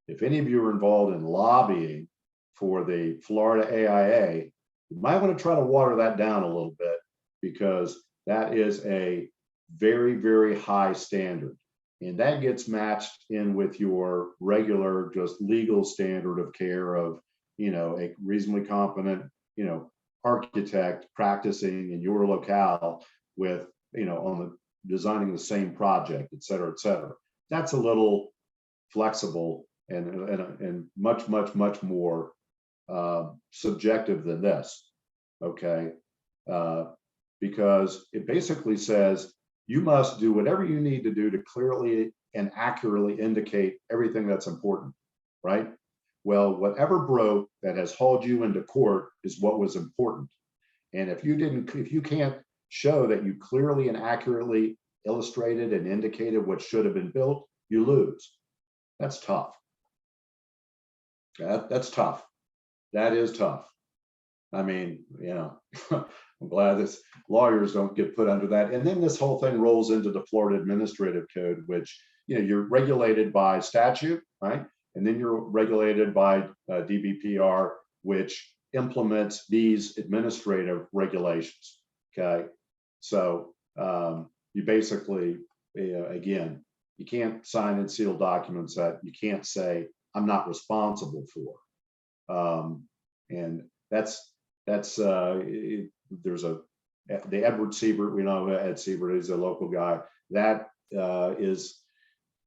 if any of you are involved in lobbying for the Florida AIA, you might want to try to water that down a little bit, because that is a very, very high standard. And that gets matched in with your regular, just legal standard of care of, a reasonably competent, architect practicing in your locale with, on the designing the same project, et cetera, et cetera. That's a little flexible and much, much, much more subjective than this, okay? Because it basically says you must do whatever you need to do to clearly and accurately indicate everything that's important, right? Well, whatever broke that has hauled you into court is what was important. And if you can't show that you clearly and accurately illustrated and indicated what should have been built, you lose. That's tough. That's tough. That is tough. I mean, I'm glad this lawyers don't get put under that. And then this whole thing rolls into the Florida Administrative Code, which, you're regulated by statute, right? And then you're regulated by DBPR, which implements these administrative regulations. Okay. So you basically, again, you can't sign and seal documents that you can't say, I'm not responsible for. And that's there's the Edward Siebert, we know Ed Siebert is a local guy. That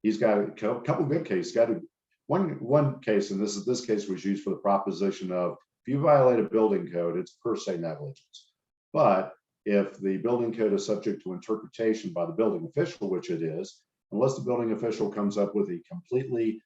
he's got a couple good cases. Got one case, and this case was used for the proposition of if you violate a building code, it's per se negligence. But if the building code is subject to interpretation by the building official, which it is, unless the building official comes up with a completely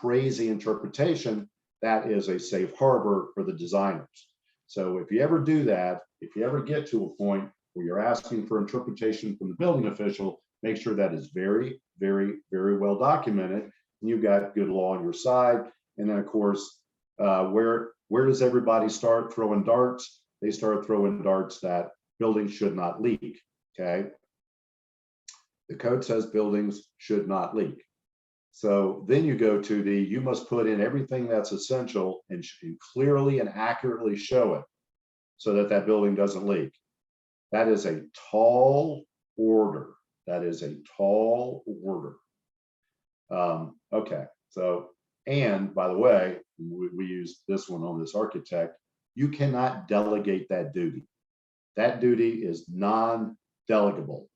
crazy interpretation, that is a safe harbor for the designers. So if you ever do that, if you ever get to a point where you're asking for interpretation from the building official, make sure that is very, very, very well documented, and you've got good law on your side. And then, of course, where does everybody start throwing darts? They start throwing darts that buildings should not leak. Okay. The code says buildings should not leak. So then you go to you must put in everything that's essential and clearly and accurately show it so that that building doesn't leak. That is a tall order. That is a tall order. Okay, so, and by the way, we use this one on this architect, you cannot delegate that duty. That duty is non-delegable.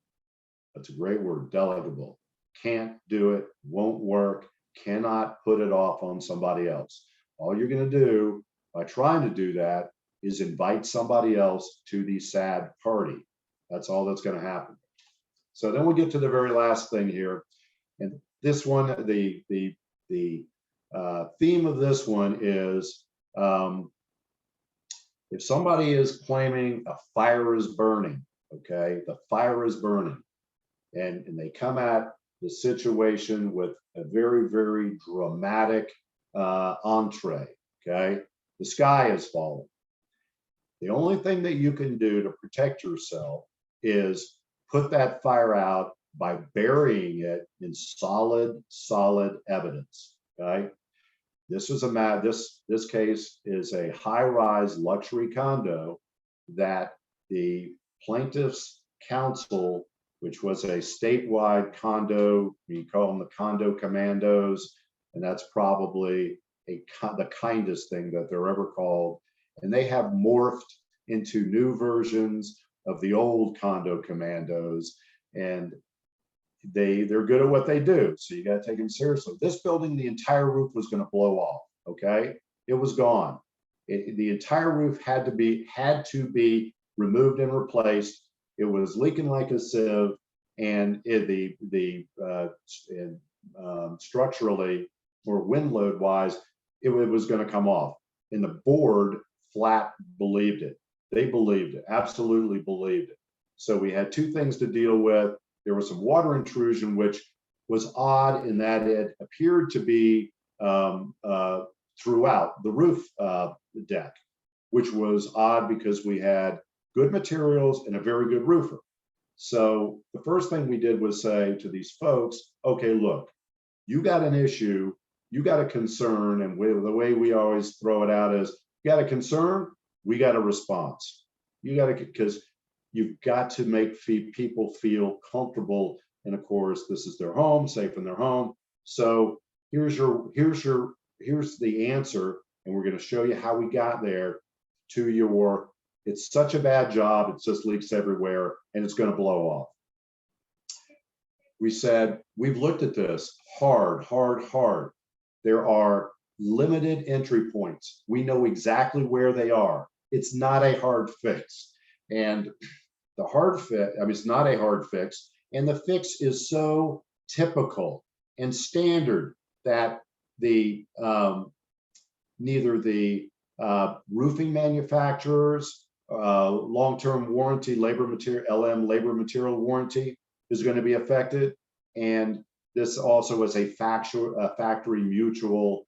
That's a great word, delegable. Can't do it, won't work, cannot put it off on somebody else. All you're going to do by trying to do that is invite somebody else to the sad party. That's all that's going to happen. So then we get to the very last thing here. And this one, the theme of this one is if somebody is claiming a fire is burning, okay, the fire is burning, and they come at the situation with a very, very dramatic entree, okay? The sky is falling. The only thing that you can do to protect yourself is put that fire out by burying it in solid evidence, okay? This is this case is a high-rise luxury condo that the plaintiff's counsel, which was a statewide condo, we call them the condo commandos, and that's probably the kindest thing that they're ever called. And they have morphed into new versions of the old condo commandos, and they're good at what they do. So you got to take them seriously. This building, the entire roof was going to blow off. Okay, it was gone. The entire roof had to be removed and replaced. It was leaking like a sieve, and structurally or wind load wise, it was going to come off. And the board flat believed it. They believed it, absolutely believed it. So we had two things to deal with. There was some water intrusion, which was odd in that it appeared to be throughout the roof deck, which was odd because we had good materials and a very good roofer. So the first thing we did was say to these folks, okay, look, you got an issue, you got a concern, and the way we always throw it out is, you got a concern, we got a response. Because you've got to make people feel comfortable. And of course, this is their home, safe in their home. So here's the answer. And we're going to show you how we got there to it's such a bad job. It just leaks everywhere and it's going to blow off. We said, we've looked at this hard. There are limited entry points. We know exactly where they are. It's not a hard fix. And the hard fix, it's not a hard fix. And the fix is so typical and standard that the neither the roofing manufacturers, long-term warranty, labor material, LM labor material warranty is going to be affected. And this also is a factory mutual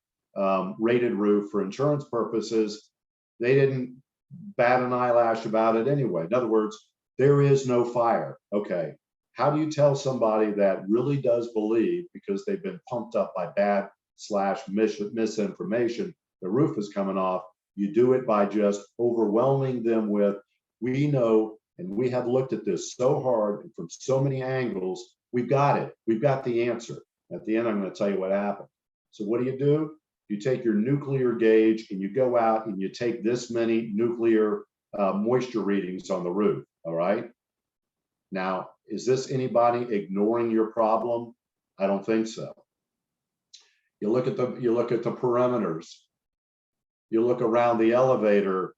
rated roof for insurance purposes. They didn't bat an eyelash about it anyway. In other words, there is no fire. Okay. How do you tell somebody that really does believe, because they've been pumped up by bad / misinformation, the roof is coming off? You do it by just overwhelming them with, we know, and we have looked at this so hard and from so many angles, we've got it. We've got the answer. At the end, I'm going to tell you what happened. So what do? You take your nuclear gauge and you go out and you take this many nuclear moisture readings on the roof. All right. Now, is this anybody ignoring your problem? I don't think so. You look at the perimeters. You look around the elevator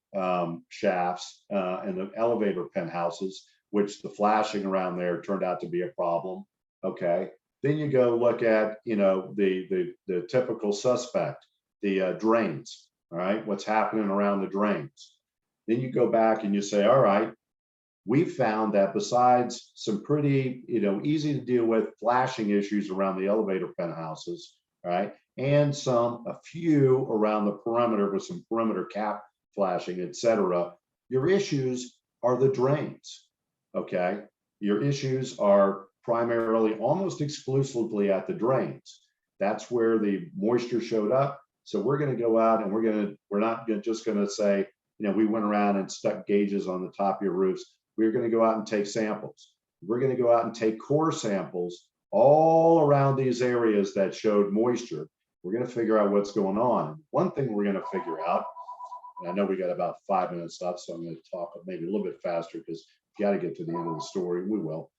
shafts and the elevator penthouses, which the flashing around there turned out to be a problem. Okay. Then you go look at, the typical suspect, the drains. All right. What's happening around the drains? Then you go back and you say, all right, we found that besides some pretty, easy to deal with flashing issues around the elevator penthouses, right, and a few around the perimeter with some perimeter cap flashing, etc., your issues are the drains. Okay, your issues are primarily, almost exclusively at the drains. That's where the moisture showed up. So we're going to go out and we're not just going to say, we went around and stuck gauges on the top of your roofs. We're going to go out and take samples. We're going to go out and take core samples all around these areas that showed moisture. We're going to figure out what's going on. One thing we're going to figure out, and I know we got about 5 minutes left, so I'm going to talk maybe a little bit faster because you got to get to the end of the story. We will.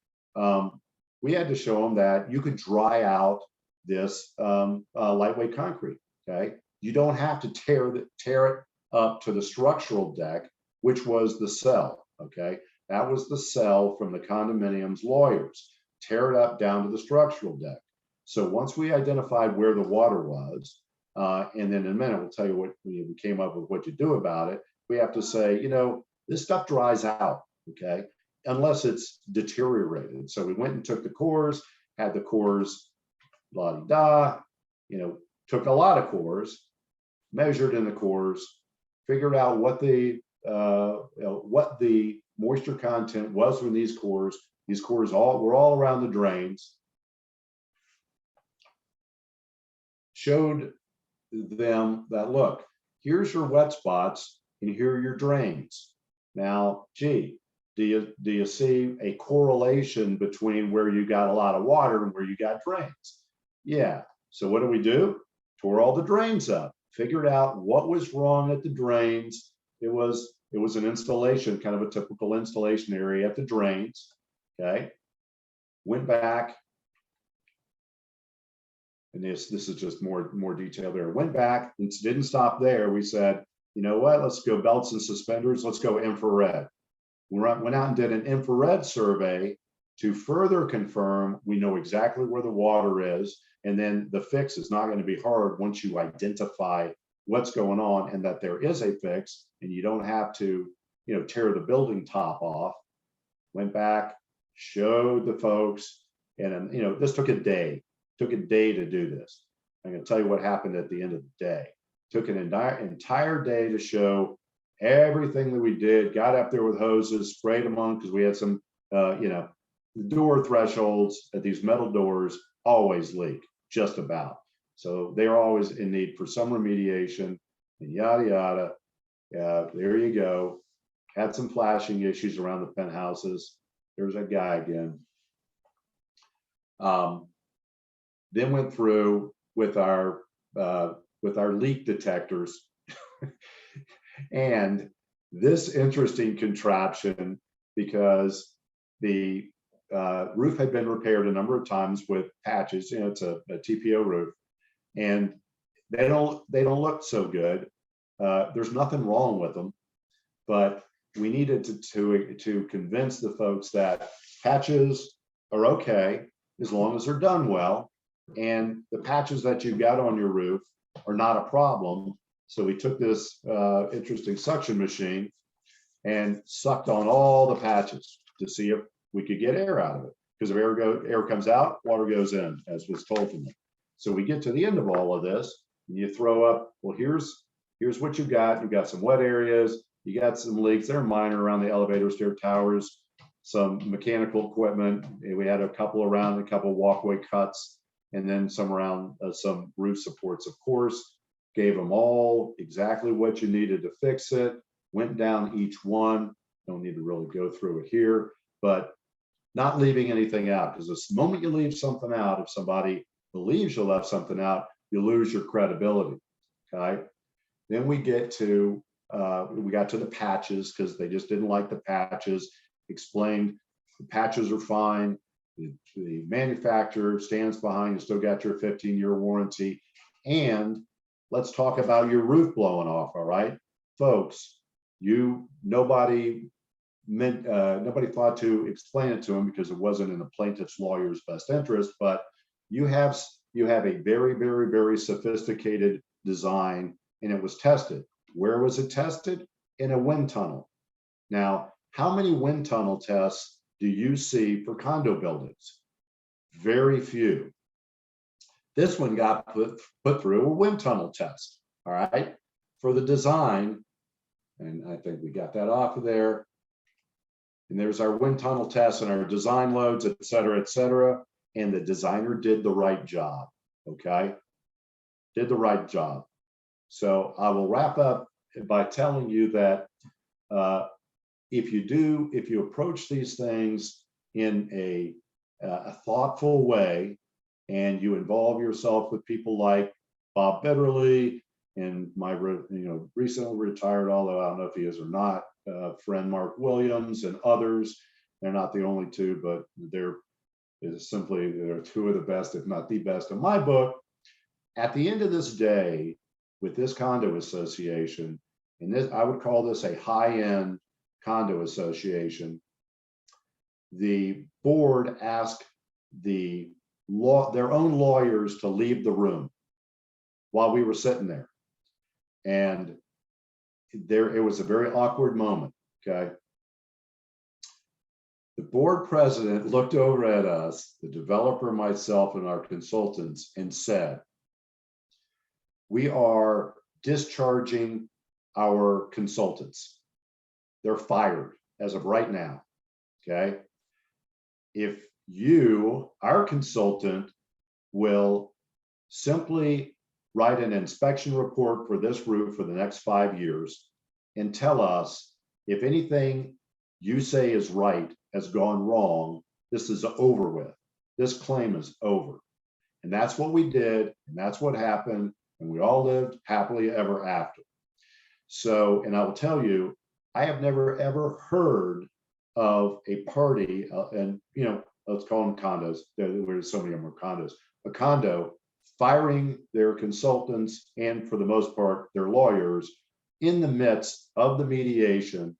We had to show them that you could dry out this lightweight concrete. Okay, you don't have to tear it up to the structural deck, which was the cell. Okay, that was the cell from the condominium's lawyers. Tear it up down to the structural deck. So once we identified where the water was, and then in a minute we'll tell you what we came up with, what you do about it. We have to say, this stuff dries out. Okay, unless it's deteriorated. So we went and took the cores, had the cores, la-di-da, took a lot of cores, measured in the cores, figured out what the moisture content was from these cores. These cores were all around the drains. Showed them that, look, here's your wet spots and here are your drains. Now, gee, do you see a correlation between where you got a lot of water and where you got drains? Yeah. So what do? Tore all the drains up, figured out what was wrong at the drains. It was an installation, kind of a typical installation area at the drains. Okay. Went back, and this is just more detail there. Went back, and didn't stop there. We said, you know what? Let's go belts and suspenders. Let's go infrared. We went out and did an infrared survey to further confirm we know exactly where the water is, and then the fix is not going to be hard once you identify what's going on and that there is a fix, and you don't have to, tear the building top off. Went back, showed the folks, and this took a day. Took a day to do this. I'm going to tell you what happened at the end of the day. Took an entire day to show everything that we did. Got up there with hoses, sprayed them on because we had some, the door thresholds at these metal doors always leak, just about. So they're always in need for some remediation, and yada yada. There you go. Had some flashing issues around the penthouses. There's that guy again. Then went through with our leak detectors, and this interesting contraption, because the roof had been repaired a number of times with patches. It's a TPO roof, and they don't look so good. There's nothing wrong with them, but we needed to convince the folks that patches are okay as long as they're done well, and the patches that you've got on your roof are not a problem. So we took this interesting suction machine and sucked on all the patches to see if we could get air out of it. Because if air comes out, water goes in, as was told to me. So we get to the end of all of this, and you throw up, well, here's what you got. You've got some wet areas, you got some leaks. They're minor around the elevator stair towers, some mechanical equipment. We had a couple around, a couple walkway cuts, and then some around some roof supports, of course. Gave them all exactly what you needed to fix it, went down each one. Don't need to really go through it here, but not leaving anything out, because the moment you leave something out, if somebody believes you left something out, you lose your credibility. Okay. Then we got to the patches, because they just didn't like the patches. Explained the patches are fine. The manufacturer stands behind. You still got your 15-year warranty. And let's talk about your roof blowing off. All right, folks. Nobody thought to explain it to him because it wasn't in the plaintiff's lawyer's best interest. But you have a very, very, very sophisticated design, and it was tested. Where was it tested? In a wind tunnel. Now, how many wind tunnel tests do you see for condo buildings? Very few. This one got put through a wind tunnel test. All right, for the design, and I think we got that off of there. And there's our wind tunnel tests and our design loads, et cetera, et cetera. And the designer did the right job. Okay, did the right job. So I will wrap up by telling you that if you approach these things in a thoughtful way, and you involve yourself with people like Bob Betterly and my recently retired, although I don't know if he is or not, friend Mark Williams and others. They're not the only two, but they're two of the best, if not the best, in my book. At the end of this day, with this condo association, and this, I would call this a high-end condo association, the board asked their own lawyers to leave the room while we were sitting there. And it was a very awkward moment, okay? The board president looked over at us, the developer, myself, and our consultants, and said, "We are discharging our consultants. They're fired as of right now, okay? If you, our consultant, will simply write an inspection report for this roof for the next 5 years and tell us if anything you say is right has gone wrong, this is over with. This claim is over." And that's what we did, and that's what happened, and we all lived happily ever after. So, and I will tell you, I have never ever heard of a party, and let's call them condos. There's so many of them are condos. A condo firing their consultants and, for the most part, their lawyers in the midst of the mediation,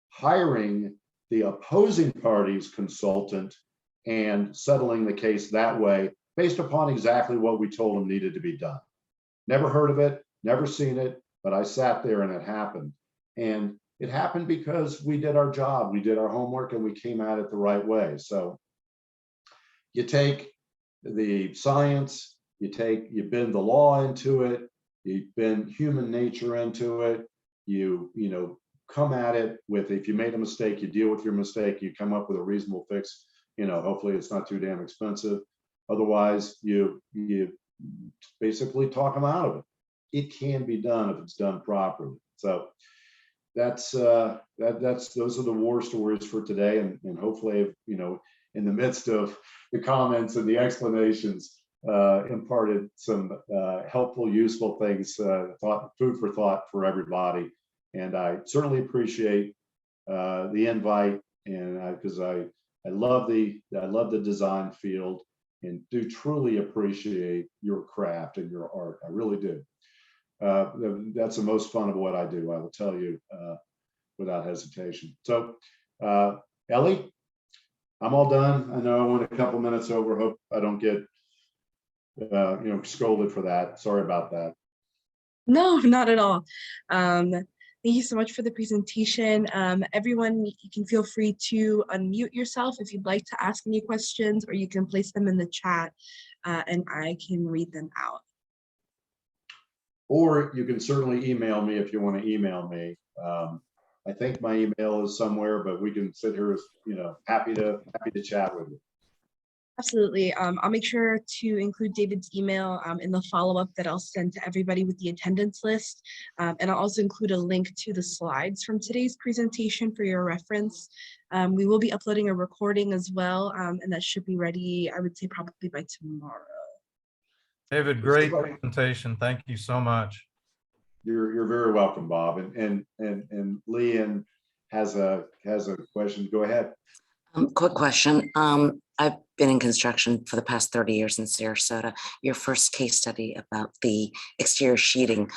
hiring the opposing party's consultant and settling the case that way based upon exactly what we told them needed to be done. Never heard of it, never seen it, but I sat there and it happened. And it happened because we did our job, we did our homework, and we came at it the right way. So you take the science, you bend the law into it, you bend human nature into it, you come at it with, if you made a mistake, you deal with your mistake, you come up with a reasonable fix. Hopefully it's not too damn expensive. Otherwise, you basically talk them out of it. It can be done if it's done properly. So those are the war stories for today, and hopefully, in the midst of the comments and the explanations, imparted some helpful, useful things, food for thought for everybody. And I certainly appreciate the invite, and because I love the design field, and do truly appreciate your craft and your art. I really do. That's the most fun of what I do, I will tell you without hesitation. So, Ellie, I'm all done. I know I went a couple minutes over. Hope I don't get scolded for that. Sorry about that. No, not at all. Thank you so much for the presentation. Everyone, you can feel free to unmute yourself if you'd like to ask any questions, or you can place them in the chat and I can read them out. Or you can certainly email me if you want to email me. I think my email is somewhere, but we can sit here, happy to chat with you. Absolutely. I'll make sure to include David's email in the follow-up that I'll send to everybody with the attendance list. And I'll also include a link to the slides from today's presentation for your reference. We will be uploading a recording as well, and that should be ready, I would say, probably by tomorrow. David, great presentation. Thank you so much. You're very welcome, Bob. And Leanne has a question. Go ahead. Quick question. I've been in construction for the past 30 years in Sarasota. Your first case study about the exterior sheeting,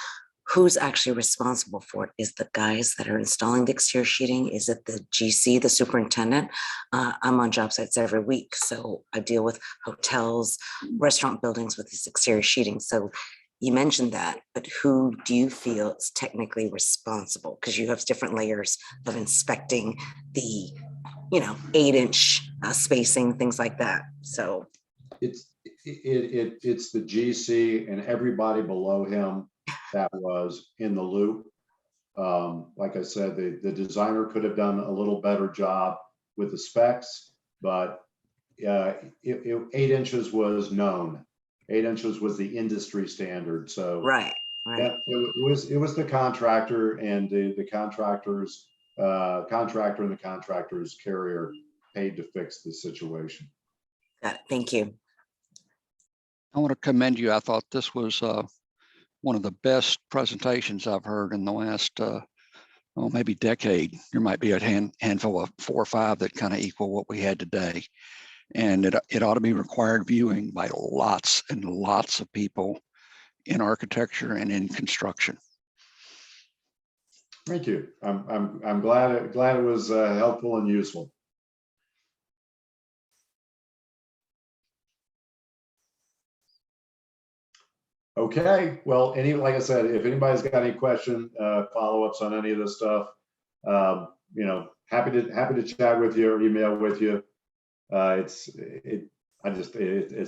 who's actually responsible for it? Is the guys that are installing the exterior sheeting? Is it the GC, the superintendent? I'm on job sites every week, so I deal with hotels, restaurant buildings with this exterior sheeting. So you mentioned that, but who do you feel is technically responsible? Because you have different layers of inspecting the 8-inch spacing, things like that. So It's the GC and everybody below him that was in the loop. Like I said, the designer could have done a little better job with the specs, but 8 inches was known. 8 inches was the industry standard. So right. Yeah, it was the contractor and the contractor's contractor and the contractor's carrier paid to fix the situation. Got it. Thank you. I want to commend you. I thought this was one of the best presentations I've heard in the last, maybe decade. There might be a handful of 4 or 5 that kind of equal what we had today. And it ought to be required viewing by lots and lots of people in architecture and in construction. Thank you. I'm glad it was helpful and useful. Okay, well, like I said, if anybody's got any question, follow-ups on any of this stuff, happy to chat with you or email with you. It's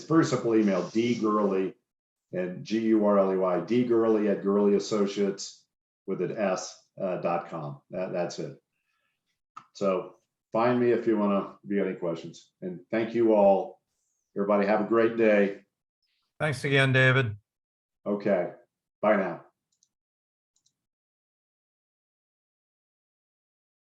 very simple email, dgurley and Gurley, dgurley@gurleyassociates with an S.com. That's it. So find me if you got any questions. And thank you all. Everybody have a great day. Thanks again, David. Okay. Bye now.